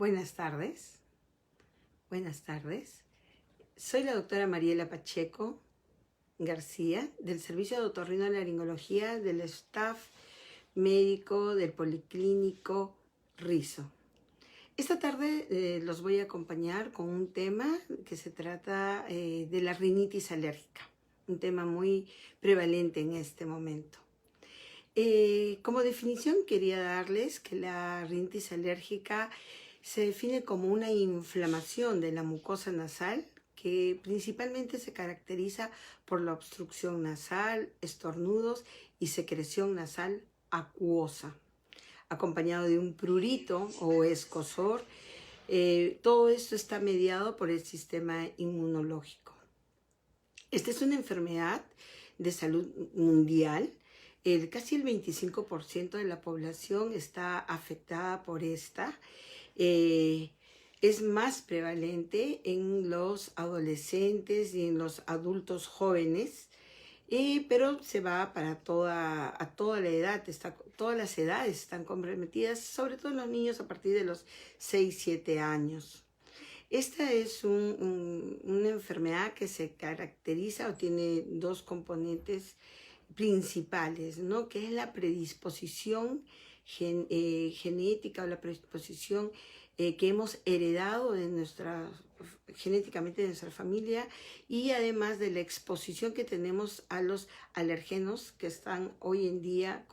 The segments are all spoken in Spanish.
Buenas tardes. Buenas tardes. Soy la doctora Mariela Pacheco García, del Servicio de Otorrinolaringología del staff médico del Policlínico Rizo. Esta tarde los voy a acompañar con un tema que se trata de la rinitis alérgica, un tema muy prevalente en este momento. Como definición quería darles que la rinitis alérgica se define como una inflamación de la mucosa nasal que principalmente se caracteriza por la obstrucción nasal, estornudos y secreción nasal acuosa, acompañado de un prurito o escozor. Todo esto está mediado por el sistema inmunológico. Esta es una enfermedad de salud mundial. Casi el 25% de la población está afectada por esta. Es más prevalente en los adolescentes y en los adultos jóvenes, pero se va para a toda la edad, todas las edades están comprometidas, sobre todo los niños a partir de los 6-7 años. Esta es una enfermedad que se caracteriza o tiene dos componentes principales, ¿no? Que es la predisposición genética o la predisposición que hemos heredado genéticamente de nuestra familia, y además de la exposición que tenemos a los alergenos que están hoy en día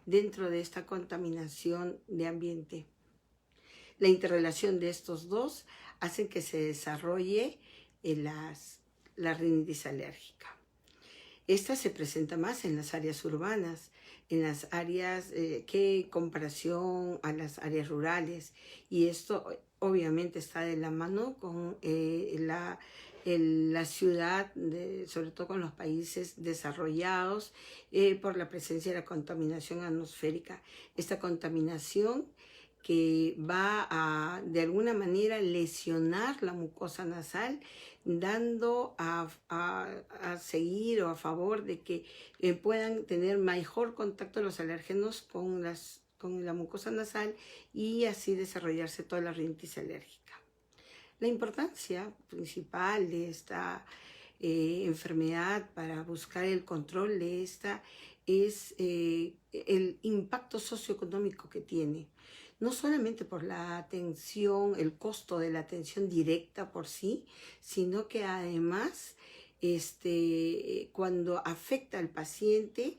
dentro de esta contaminación de ambiente. La interrelación de estos dos hace que se desarrolle la rinitis alérgica. Esta se presenta más en las áreas urbanas, en las áreas que en comparación a las áreas rurales, y esto obviamente está de la mano con la ciudad, sobre todo con los países desarrollados, por la presencia de la contaminación atmosférica. Esta contaminación que va a, de alguna manera, lesionar la mucosa nasal, dando a seguir o a favor de que puedan tener mejor contacto los alérgenos con la mucosa nasal y así desarrollarse toda la rinitis alérgica. La importancia principal de esta enfermedad para buscar el control de esta es el impacto socioeconómico que tiene. No solamente por la atención, el costo de la atención directa por sí, sino que además cuando afecta al paciente,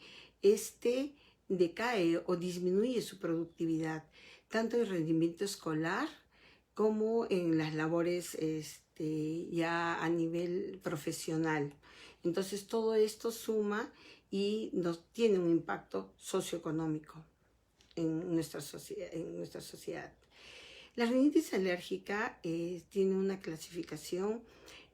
decae o disminuye su productividad, tanto en rendimiento escolar como en las labores ya a nivel profesional. Entonces todo esto suma y nos tiene un impacto socioeconómico en nuestra sociedad. La rinitis alérgica tiene una clasificación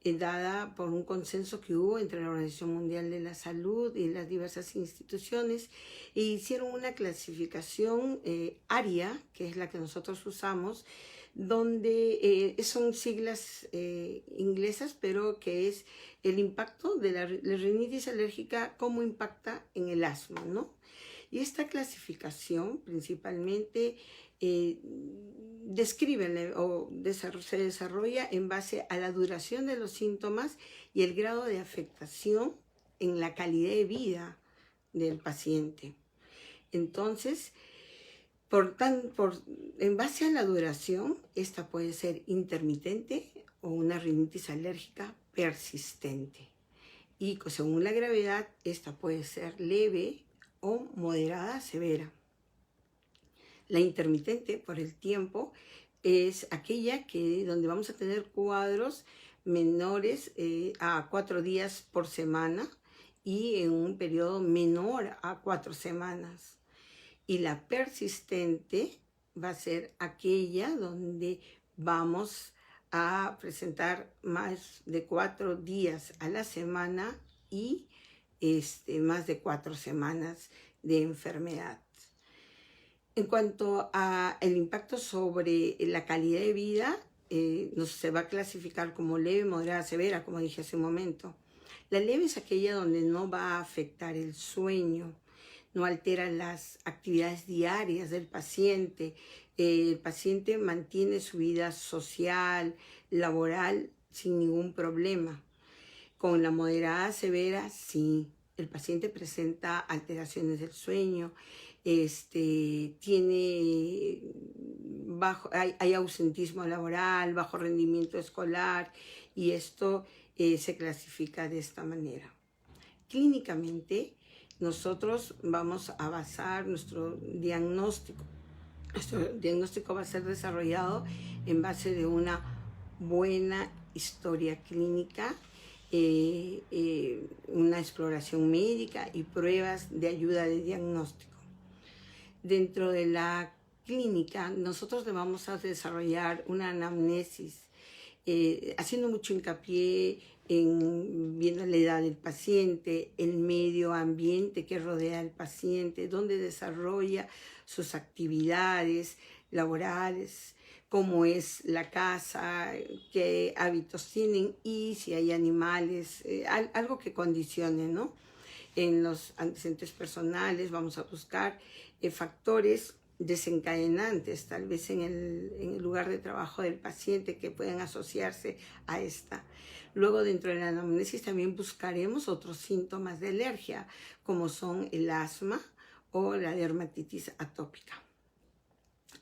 dada por un consenso que hubo entre la Organización Mundial de la Salud y las diversas instituciones, e hicieron una clasificación ARIA, que es la que nosotros usamos, donde son siglas inglesas, pero que es el impacto de la rinitis alérgica, cómo impacta en el asma, ¿no? Y esta clasificación principalmente se desarrolla en base a la duración de los síntomas y el grado de afectación en la calidad de vida del paciente. Entonces, en base a la duración, esta puede ser intermitente o una rinitis alérgica persistente. Y según la gravedad, esta puede ser leve o moderada severa. La intermitente, por el tiempo, es aquella donde vamos a tener cuadros menores a 4 días por semana y en un periodo menor a 4 semanas. Y la persistente va a ser aquella donde vamos a presentar más de 4 días a la semana y más de 4 semanas de enfermedad. En cuanto al impacto sobre la calidad de vida, se va a clasificar como leve, moderada, severa, como dije hace un momento. La leve es aquella donde no va a afectar el sueño, no altera las actividades diarias del paciente. El paciente mantiene su vida social, laboral, sin ningún problema. Con la moderada severa, sí, el paciente presenta alteraciones del sueño, tiene hay ausentismo laboral, bajo rendimiento escolar, y esto se clasifica de esta manera. Clínicamente, nosotros vamos a basar nuestro diagnóstico. Nuestro diagnóstico va a ser desarrollado en base de una buena historia clínica, una exploración médica y pruebas de ayuda de diagnóstico. Dentro de la clínica, nosotros le vamos a desarrollar una anamnesis, haciendo mucho hincapié en viendo la edad del paciente, el medio ambiente que rodea al paciente, dónde desarrolla sus actividades laborales, cómo es la casa, qué hábitos tienen y si hay animales, algo que condicione, ¿no? En los antecedentes personales vamos a buscar factores desencadenantes, tal vez en el lugar de trabajo del paciente, que pueden asociarse a esta. Luego, dentro de la anamnesis también buscaremos otros síntomas de alergia, como son el asma o la dermatitis atópica.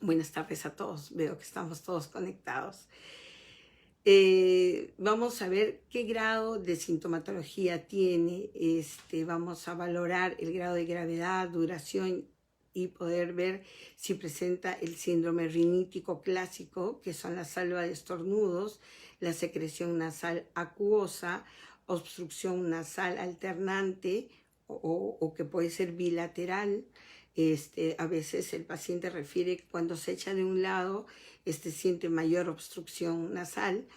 Buenas tardes a todos, veo que estamos todos conectados. Vamos a ver qué grado de sintomatología tiene, vamos a valorar el grado de gravedad, duración y poder ver si presenta el síndrome rinítico clásico, que son la salva de estornudos, la secreción nasal acuosa, obstrucción nasal alternante o que puede ser bilateral. A veces el paciente refiere cuando se echa de un lado, siente mayor obstrucción nasal.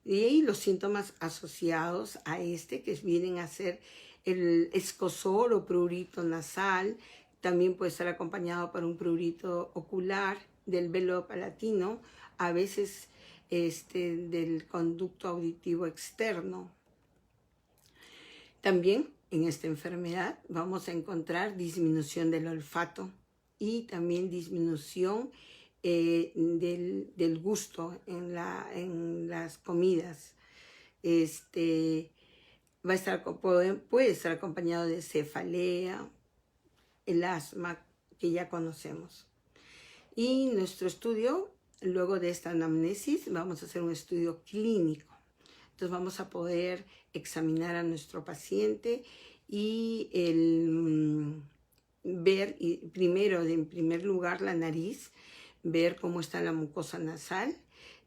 Y ahí los síntomas asociados a que vienen a ser el escozor o prurito nasal, también puede estar acompañado por un prurito ocular del velo palatino, a veces del conducto auditivo externo. También en esta enfermedad vamos a encontrar disminución del olfato y también disminución del gusto en las comidas. Puede estar acompañado de cefalea, el asma que ya conocemos. Y nuestro estudio, luego de esta anamnesis, vamos a hacer un estudio clínico. Entonces vamos a poder examinar a nuestro paciente y ver primero, en primer lugar, la nariz, ver cómo está la mucosa nasal,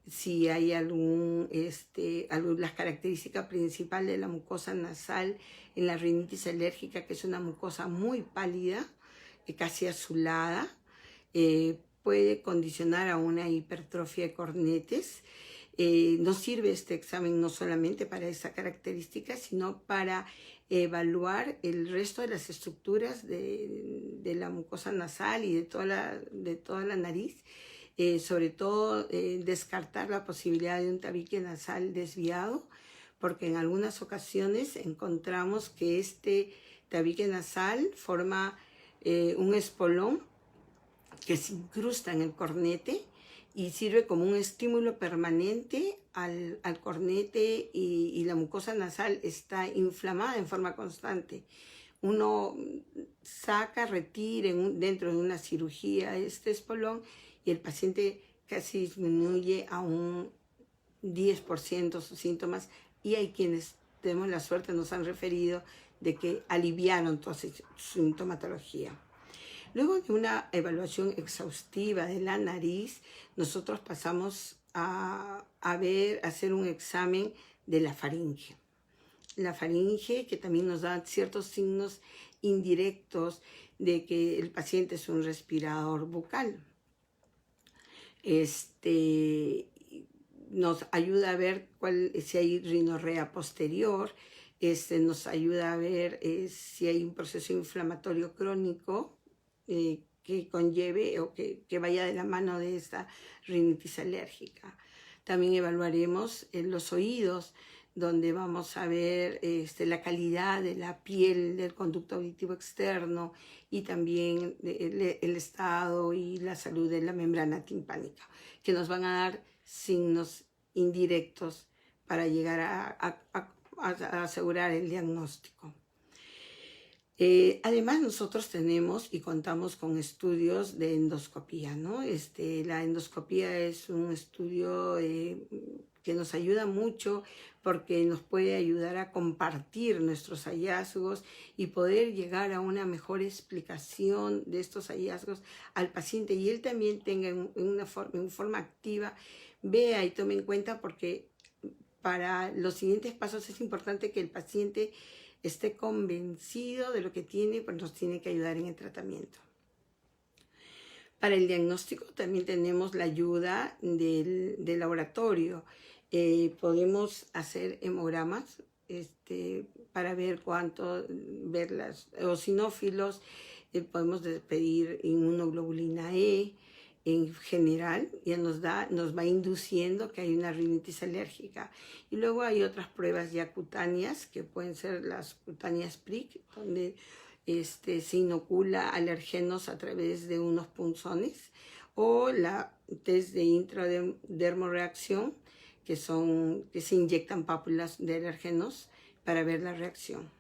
si hay las características principales de la mucosa nasal en la rinitis alérgica, que es una mucosa muy pálida, casi azulada, puede condicionar a una hipertrofia de cornetes. Nos sirve este examen no solamente para esa característica, sino para evaluar el resto de las estructuras de la mucosa nasal y de toda la nariz, sobre todo descartar la posibilidad de un tabique nasal desviado, porque en algunas ocasiones encontramos que este tabique nasal forma un espolón que se incrusta en el cornete y sirve como un estímulo permanente al cornete, y la mucosa nasal está inflamada en forma constante. Uno saca, retira dentro de una cirugía este espolón y el paciente casi disminuye a un 10% sus síntomas, y hay quienes tenemos la suerte, nos han referido de que aliviaron toda su sintomatología. Luego de una evaluación exhaustiva de la nariz, nosotros pasamos a hacer un examen de la faringe. La faringe, que también nos da ciertos signos indirectos de que el paciente es un respirador bucal. Nos ayuda a ver si hay rinorrea posterior, nos ayuda a ver si hay un proceso inflamatorio crónico que conlleve o que vaya de la mano de esta rinitis alérgica. También evaluaremos los oídos, donde vamos a ver la calidad de la piel, del conducto auditivo externo y también el estado y la salud de la membrana timpánica, que nos van a dar signos indirectos para llegar a asegurar el diagnóstico. Además, nosotros tenemos y contamos con estudios de endoscopía, ¿no? La endoscopía es un estudio que nos ayuda mucho porque nos puede ayudar a compartir nuestros hallazgos y poder llegar a una mejor explicación de estos hallazgos al paciente, y él también tenga en forma activa, vea y tome en cuenta, porque para los siguientes pasos es importante que el paciente esté convencido de lo que tiene, pues nos tiene que ayudar en el tratamiento. Para el diagnóstico también tenemos la ayuda del laboratorio. Podemos hacer hemogramas para ver ver las eosinófilos, podemos pedir inmunoglobulina E. En general, ya nos va induciendo que hay una rinitis alérgica. Y luego hay otras pruebas ya cutáneas, que pueden ser las cutáneas PRIC, donde se inocula alergenos a través de unos punzones, o la test de intradermoreacción, que se inyectan pápulas de alergenos para ver la reacción.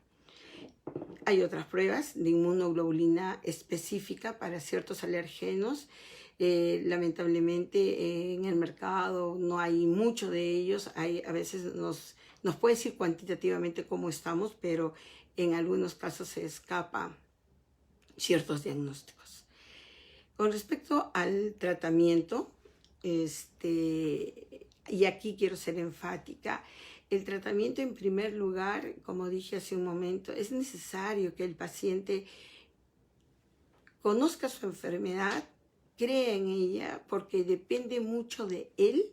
Hay otras pruebas de inmunoglobulina específica para ciertos alergenos. Lamentablemente en el mercado no hay mucho de ellos. A veces nos puede decir cuantitativamente cómo estamos, pero en algunos casos se escapa ciertos diagnósticos. Con respecto al tratamiento, y aquí quiero ser enfática, el tratamiento, en primer lugar, como dije hace un momento, es necesario que el paciente conozca su enfermedad, crea en ella, porque depende mucho de él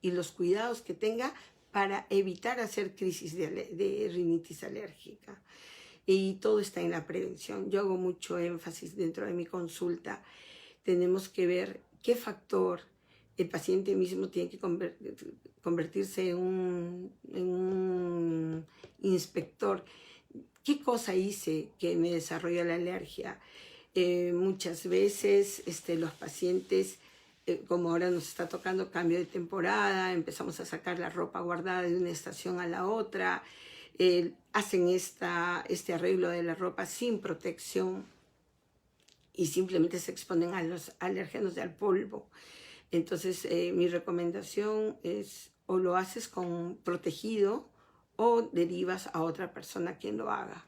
y los cuidados que tenga para evitar hacer crisis de rinitis alérgica. Y todo está en la prevención. Yo hago mucho énfasis dentro de mi consulta. Tenemos que ver qué factor el paciente mismo tiene que convertirse en un inspector. ¿Qué cosa hice que me desarrolló la alergia? Muchas veces los pacientes, como ahora nos está tocando cambio de temporada, empezamos a sacar la ropa guardada de una estación a la otra, hacen este arreglo de la ropa sin protección y simplemente se exponen a los alérgenos y al polvo. Entonces, mi recomendación es: o lo haces con protegido o derivas a otra persona quien lo haga.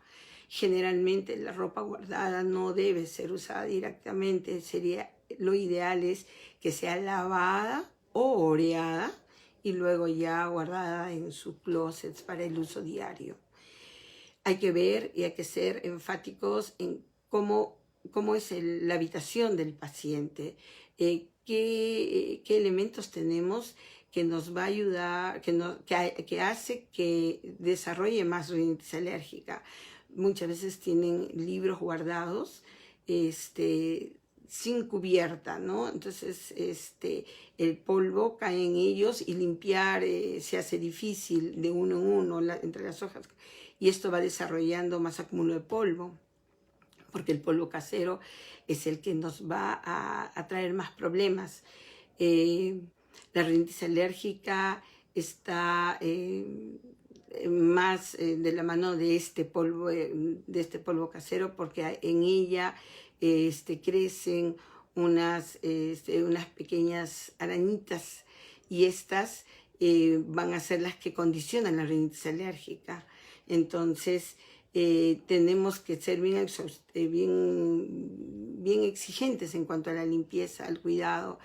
Generalmente la ropa guardada no debe ser usada directamente. Lo ideal es que sea lavada o oreada y luego ya guardada en su closet para el uso diario. Hay que ver y hay que ser enfáticos en cómo es la habitación del paciente, qué elementos tenemos que nos va a ayudar, que hace que desarrolle más rinitis alérgica. Muchas veces tienen libros guardados sin cubierta, ¿no? Entonces el polvo cae en ellos y limpiar se hace difícil de uno en uno entre las hojas, y esto va desarrollando más acúmulo de polvo, porque el polvo casero es el que nos va a traer más problemas. La rinitis alérgica está más de la mano de este polvo casero, porque en ella crecen unas pequeñas arañitas, y estas van a ser las que condicionan la rinitis alérgica. Entonces, tenemos que ser bien exigentes en cuanto a la limpieza, al cuidado.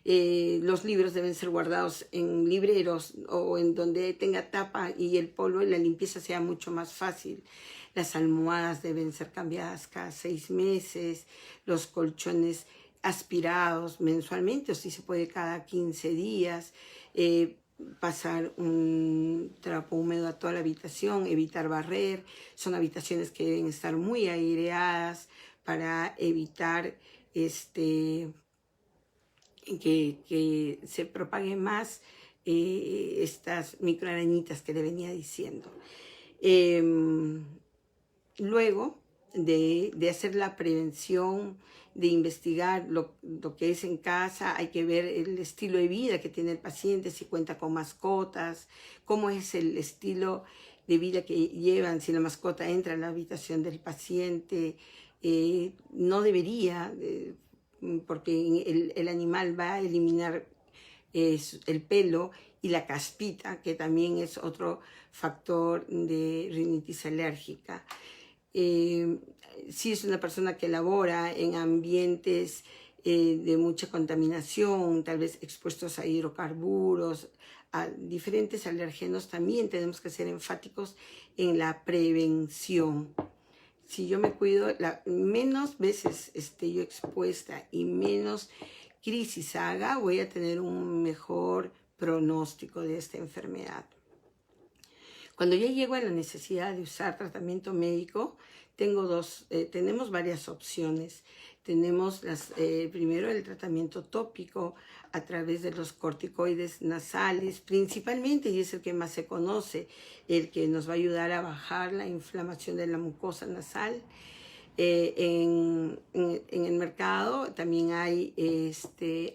Los libros deben ser guardados en libreros o en donde tenga tapa y el polvo y la limpieza sea mucho más fácil. Las almohadas deben ser cambiadas cada 6 meses, los colchones aspirados mensualmente, o si se puede cada 15 días, pasar un trapo húmedo a toda la habitación, evitar barrer. Son habitaciones que deben estar muy aireadas para evitar que se propague más estas microarañitas que le venía diciendo. Luego de hacer la prevención, de investigar lo que es en casa, hay que ver el estilo de vida que tiene el paciente, si cuenta con mascotas, cómo es el estilo de vida que llevan, si la mascota entra a la habitación del paciente, no debería, porque el animal va a eliminar el pelo y la caspita, que también es otro factor de rinitis alérgica. Si es una persona que labora en ambientes de mucha contaminación, tal vez expuestos a hidrocarburos, a diferentes alérgenos, también tenemos que ser enfáticos en la prevención. Si yo me cuido, menos veces esté yo expuesta y menos crisis haga, voy a tener un mejor pronóstico de esta enfermedad. Cuando yo llego a la necesidad de usar tratamiento médico, tenemos varias opciones. Tenemos primero el tratamiento tópico a través de los corticoides nasales, principalmente, y es el que más se conoce, el que nos va a ayudar a bajar la inflamación de la mucosa nasal. En el mercado también hay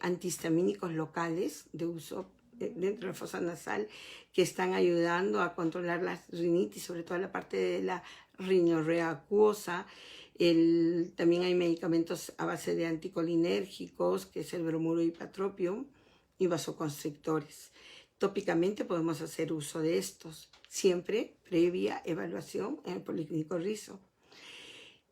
antihistamínicos locales de uso dentro de la fosa nasal que están ayudando a controlar la rinitis, sobre todo la parte de la rinorrea acuosa. También hay medicamentos a base de anticolinérgicos, que es el bromuro hipatropio, y vasoconstrictores. Tópicamente podemos hacer uso de estos, siempre previa evaluación en el Policlínico Rizo.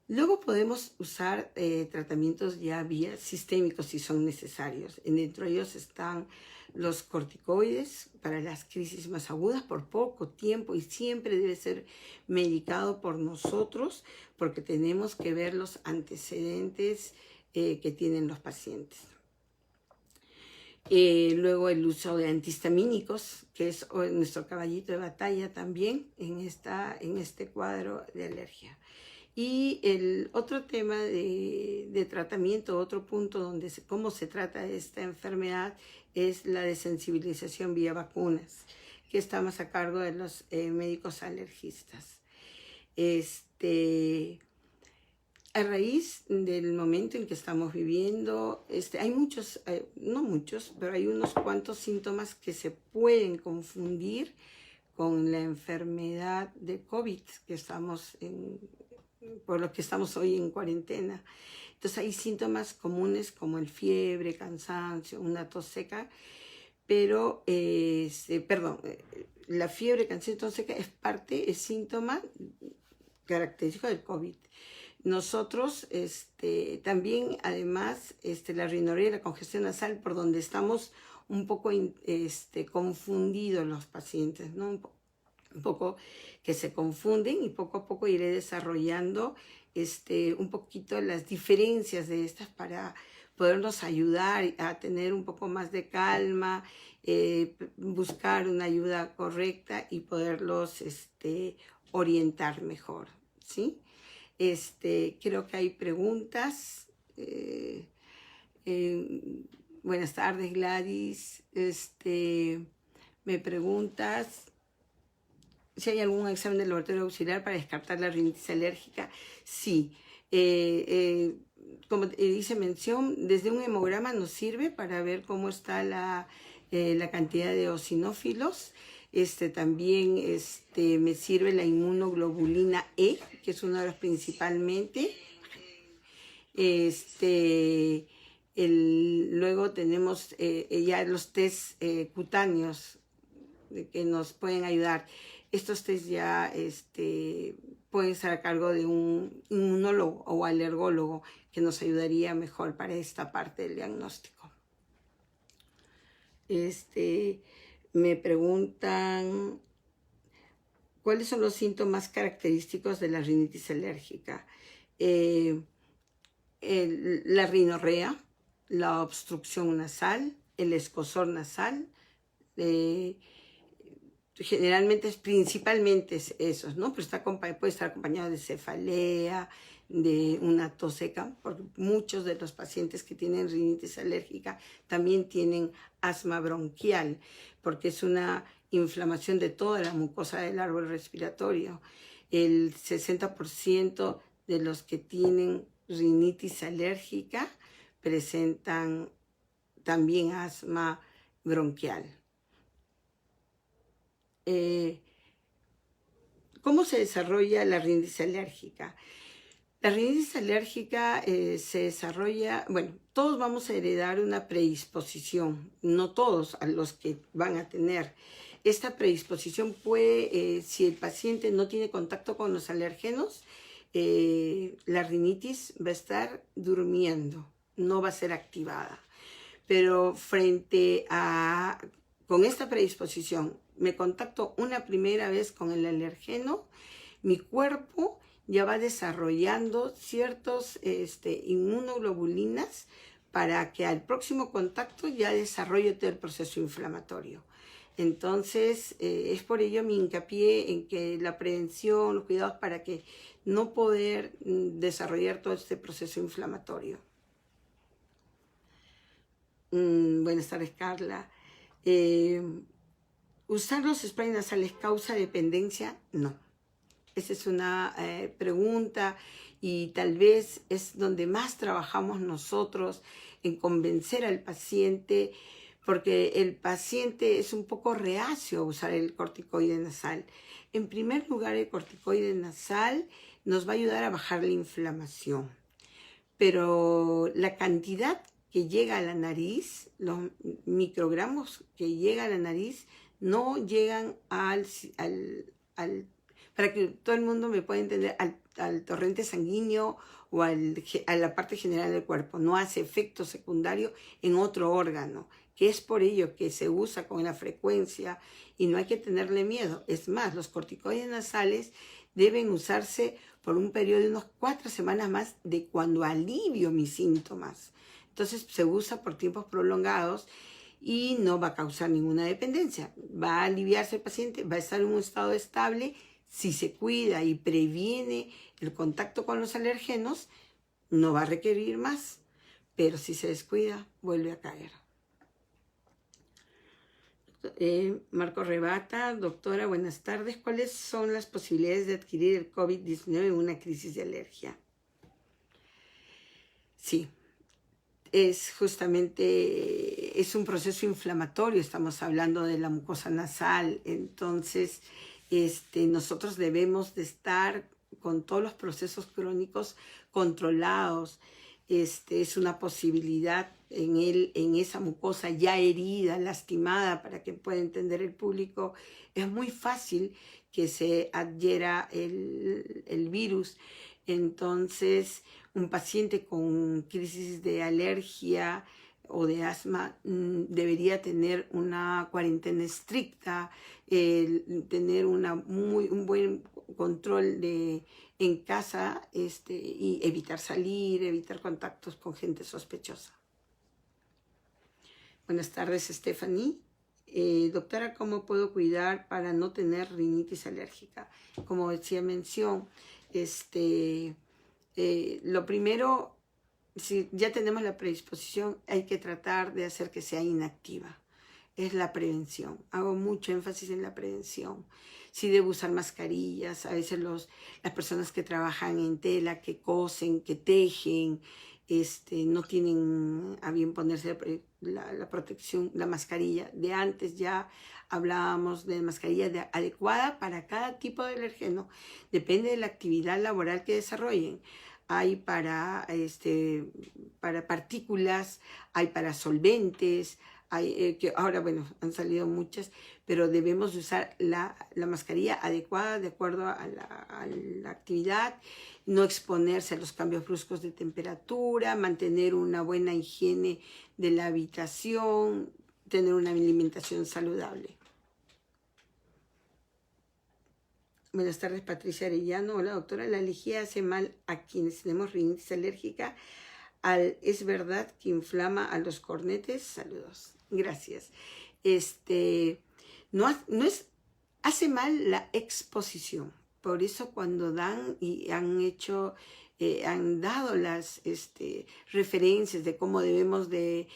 Luego podemos usar tratamientos ya vía sistémicos si son necesarios. Dentro de ellos están los corticoides para las crisis más agudas por poco tiempo y siempre debe ser medicado por nosotros porque tenemos que ver los antecedentes que tienen los pacientes. Luego el uso de antihistamínicos, que es nuestro caballito de batalla también en este cuadro de alergia. Y el otro tema de tratamiento, otro punto donde cómo se trata esta enfermedad es la desensibilización vía vacunas, que está más a cargo de los médicos alergistas. A raíz del momento en que estamos viviendo, hay muchos, no muchos, pero hay unos cuantos síntomas que se pueden confundir con la enfermedad de COVID por lo que estamos hoy en cuarentena. Entonces hay síntomas comunes como el fiebre, cansancio, una tos seca, pero, la fiebre, cansancio, tos seca es síntoma característico del COVID. Nosotros también, además, la rinorrea y la congestión nasal, por donde estamos un poco confundidos los pacientes, ¿no? Un poco que se confunden y poco a poco iré desarrollando un poquito las diferencias de estas para podernos ayudar a tener un poco más de calma, buscar una ayuda correcta y poderlos orientar mejor, ¿sí? Creo que hay preguntas. Buenas tardes, Gladys. Me preguntas si hay algún examen de laboratorio auxiliar para descartar la rinitis alérgica. Sí. Como hice mención, desde un hemograma nos sirve para ver cómo está la cantidad de eosinófilos. También me sirve la inmunoglobulina E, que es uno de los principalmente. Luego tenemos ya los test cutáneos que nos pueden ayudar. Estos test ya pueden estar a cargo de un inmunólogo o alergólogo que nos ayudaría mejor para esta parte del diagnóstico. Me preguntan cuáles son los síntomas característicos de la rinitis alérgica. La rinorrea, la obstrucción nasal, el escozor nasal, generalmente principalmente esos, ¿no? Pero puede estar acompañado de cefalea, de una tos seca, porque muchos de los pacientes que tienen rinitis alérgica también tienen asma bronquial, porque es una inflamación de toda la mucosa del árbol respiratorio. El 60% de los que tienen rinitis alérgica presentan también asma bronquial. ¿Cómo se desarrolla la rinitis alérgica? La rinitis alérgica se desarrolla, bueno, todos vamos a heredar una predisposición, no todos a los que van a tener. Esta predisposición puede, si el paciente no tiene contacto con los alérgenos, la rinitis va a estar durmiendo, no va a ser activada. Pero con esta predisposición, me contacto una primera vez con el alergeno, mi cuerpo ya va desarrollando ciertos inmunoglobulinas para que al próximo contacto ya desarrolle todo el proceso inflamatorio. Entonces, es por ello mi hincapié en que la prevención, los cuidados para que no poder desarrollar todo este proceso inflamatorio. Buenas tardes, Carla. ¿Usar los sprays nasales causa dependencia? No. Esa es una pregunta y tal vez es donde más trabajamos nosotros en convencer al paciente, porque el paciente es un poco reacio a usar el corticoide nasal. En primer lugar, el corticoide nasal nos va a ayudar a bajar la inflamación, pero la cantidad que llega a la nariz, los microgramos que llega a la nariz, no llegan para que todo el mundo me pueda entender, al torrente sanguíneo o a la parte general del cuerpo. No hace efecto secundario en otro órgano, que es por ello que se usa con la frecuencia y no hay que tenerle miedo. Es más, los corticoides nasales deben usarse por un periodo de unas 4 semanas más de cuando alivio mis síntomas. Entonces se usa por tiempos prolongados y no va a causar ninguna dependencia. Va a aliviarse el paciente, va a estar en un estado estable. Si se cuida y previene el contacto con los alérgenos, no va a requerir más, pero si se descuida, vuelve a caer. Marco Rebata, doctora, buenas tardes. ¿Cuáles son las posibilidades de adquirir el COVID-19 en una crisis de alergia? Sí, es justamente, es un proceso inflamatorio, estamos hablando de la mucosa nasal, entonces nosotros debemos de estar con todos los procesos crónicos controlados. Es una posibilidad en esa mucosa ya herida, lastimada, para que pueda entender el público. Es muy fácil que se adhiera el virus. Entonces, un paciente con crisis de alergia o de asma debería tener una cuarentena estricta, tener un buen control en casa y evitar salir, evitar contactos con gente sospechosa. Buenas tardes, Stephanie. Doctora, ¿cómo puedo cuidar para no tener rinitis alérgica? Como decía mención, lo primero, si ya tenemos la predisposición, hay que tratar de hacer que sea inactiva. Es la prevención. Hago mucho énfasis en la prevención. Sí debo usar mascarillas. A veces las personas que trabajan en tela, que cosen, que tejen, no tienen a bien ponerse la protección, la mascarilla. De antes ya hablábamos de mascarilla adecuada para cada tipo de alergeno. Depende de la actividad laboral que desarrollen. Hay para partículas, hay para solventes, hay, que ahora, bueno, han salido muchas, pero debemos de usar la mascarilla adecuada de acuerdo a la actividad, no exponerse a los cambios bruscos de temperatura, mantener una buena higiene de la habitación, tener una alimentación saludable. Buenas tardes, Patricia Arellano. Hola, doctora. La lejía hace mal a quienes tenemos rinitis alérgica. ¿Es verdad que inflama a los cornetes? Saludos. Gracias. Hace mal la exposición. Por eso cuando dan y han hecho han dado las referencias de cómo debemos de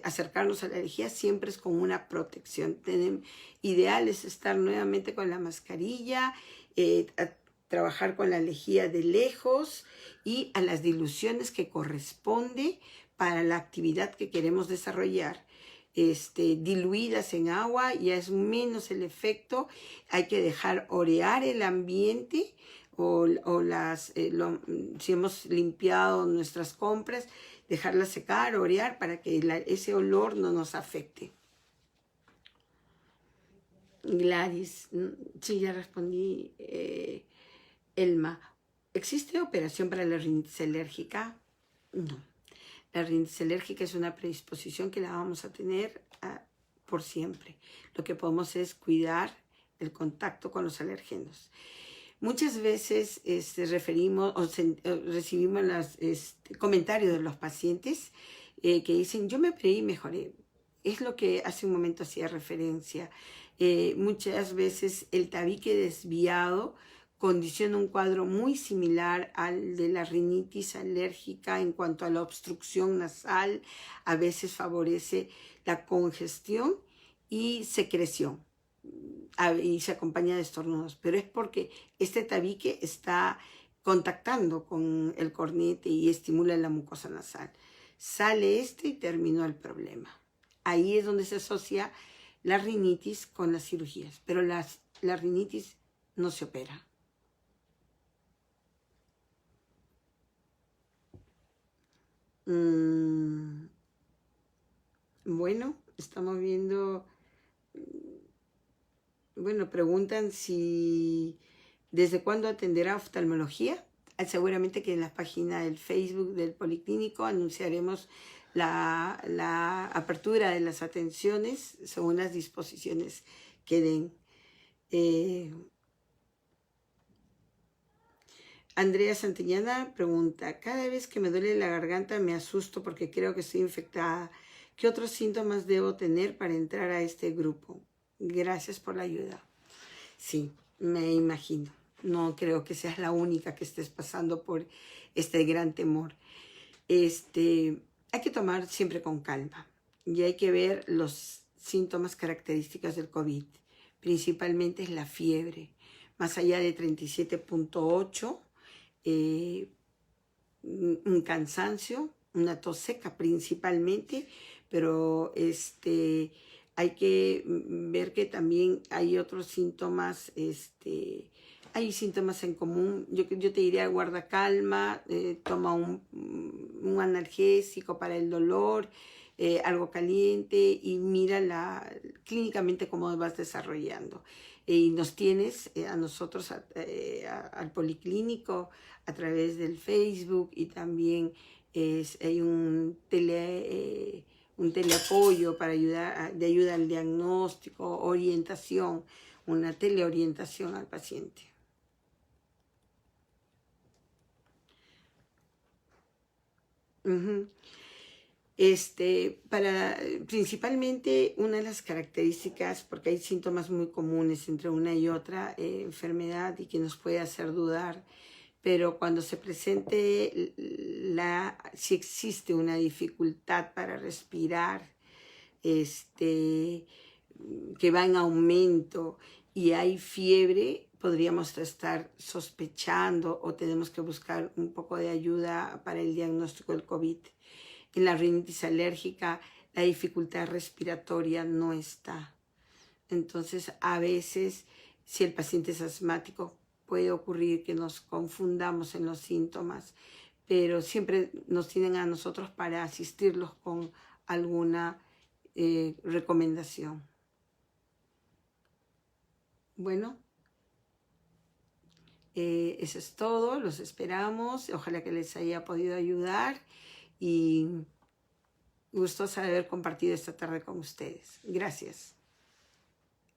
acercarnos a la lejía, siempre es con una protección. Ideal es estar nuevamente con la mascarilla, trabajar con la lejía de lejos y a las diluciones que corresponde para la actividad que queremos desarrollar. Diluidas en agua, ya es menos el efecto. Hay que dejar orear el ambiente si hemos limpiado nuestras compras, dejarlas secar, orear para que ese olor no nos afecte. Gladys, sí, ya respondí. Elma, ¿existe operación para la rinitis alérgica? No. La rinitis alérgica es una predisposición que la vamos a tener por siempre. Lo que podemos es cuidar el contacto con los alergenos. Muchas veces recibimos los comentarios de los pacientes que dicen, yo me operé y mejoré. Es lo que hace un momento hacía referencia. Muchas veces el tabique desviado condiciona un cuadro muy similar al de la rinitis alérgica en cuanto a la obstrucción nasal. A veces favorece la congestión y secreción y se acompaña de estornudos, pero es porque este tabique está contactando con el cornete y estimula la mucosa nasal. Sale y terminó el problema. Ahí es donde se asocia la rinitis con las cirugías, pero la rinitis no se opera. Bueno, estamos viendo, bueno, preguntan si desde cuándo atenderá oftalmología. Seguramente que en la página del Facebook del Policlínico anunciaremos la apertura de las atenciones según las disposiciones que den. Andrea Santillana pregunta, cada vez que me duele la garganta me asusto porque creo que estoy infectada. ¿Qué otros síntomas debo tener para entrar a este grupo? Gracias por la ayuda. Sí, me imagino. No creo que seas la única que estés pasando por este gran temor. Hay que tomar siempre con calma y hay que ver los síntomas característicos del COVID. Principalmente es la fiebre, más allá de 37.8, un cansancio, una tos seca principalmente, pero hay que ver que también hay otros síntomas, hay síntomas en común. Yo te diría, guarda calma, toma un analgésico para el dolor, algo caliente y mira clínicamente cómo vas desarrollando. Y nos tienes a nosotros, al Policlínico, a través del Facebook, y también hay un teleapoyo para de ayuda al diagnóstico, orientación, una teleorientación al paciente. Principalmente una de las características, porque hay síntomas muy comunes entre una y otra enfermedad y que nos puede hacer dudar, pero cuando se presente si existe una dificultad para respirar, que va en aumento y hay fiebre, podríamos estar sospechando o tenemos que buscar un poco de ayuda para el diagnóstico del COVID. En la rinitis alérgica, la dificultad respiratoria no está. Entonces, a veces, si el paciente es asmático, puede ocurrir que nos confundamos en los síntomas, pero siempre nos tienen a nosotros para asistirlos con alguna recomendación. Bueno, eso es todo. Los esperamos. Ojalá que les haya podido ayudar y gustosa de haber compartido esta tarde con ustedes. Gracias.